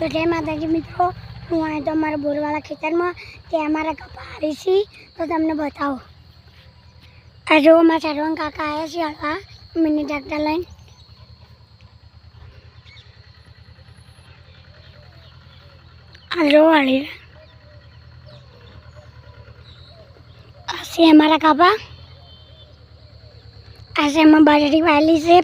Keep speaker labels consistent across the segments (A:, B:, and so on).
A: तो जय माताजी मित्रों, हूँ आए तो अमरा बोरवाला खेतर में ते अमरा कपा आई सी तो तमने बताओ। आ जो अमरा सरवण काका आया छे हलवा मिनी ट्रेक्टर लईने। आ जो हली आसे अमरा कपा आसे अमरा बाजरी वाली से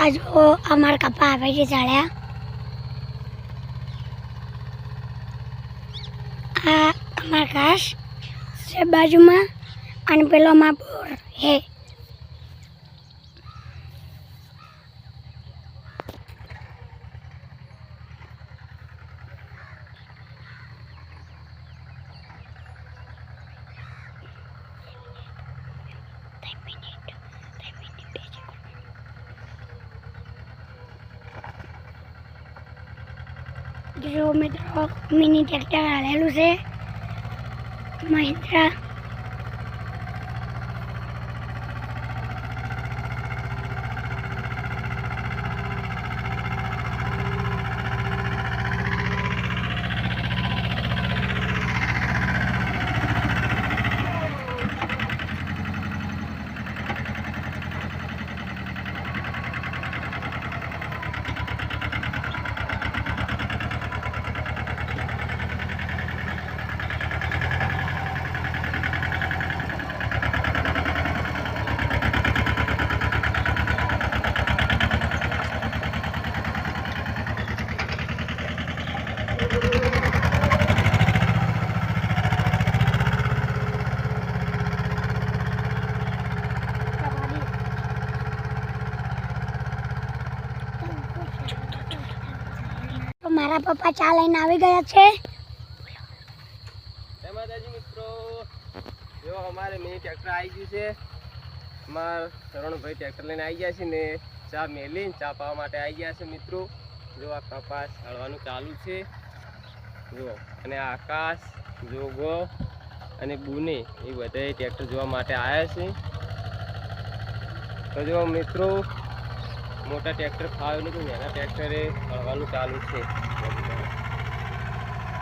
A: जो अमर कपा आवे छे झाड़िया आ अमर घास से बाजू में अने पेलो मा बोर है। जो मित्रों मिनी ट्रेक्टर हालेलू से महिंद्रा मारा पप्पा चा लईने आवी गया छे।
B: जय माताजी मित्रों, जो हमारे मिनी ट्रेक्टर आई गयु छे। हमार शरण भाई ट्रेक्टर लईने आई गया छे ने चा मेलीने चा पावा माटे आई गया छे। मित्रों जो आ कपास हळवानुं चालू छे जो अने आकाश जोगो अने बुने ए बधाय ट्रेक्टर जोवा माटे आया छे। तो जो मित्रों मोटा ट्रेक्टर फावे नहीं तो नाना ट्रेक्टरे हळवानुं चालू छे।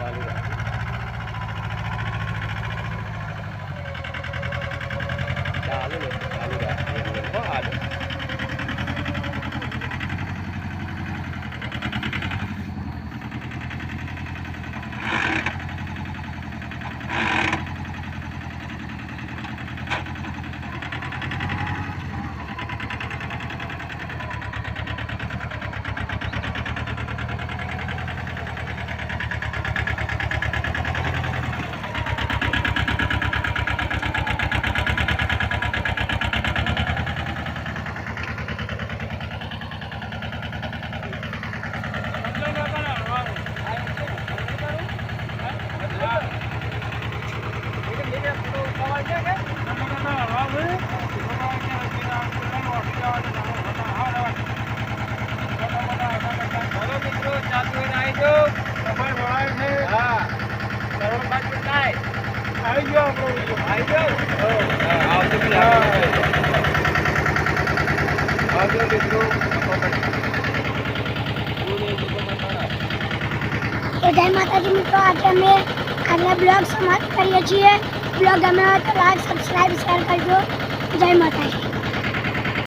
B: चालू राखो चालू ने चालू राखो आगे
A: जय माताजी मित्रों, आज अमे आगे ब्लॉग समाप्त करिए छे। ब्लॉग गमे तो लाइक सब्सक्राइब शेयर करजो। जय माताजी।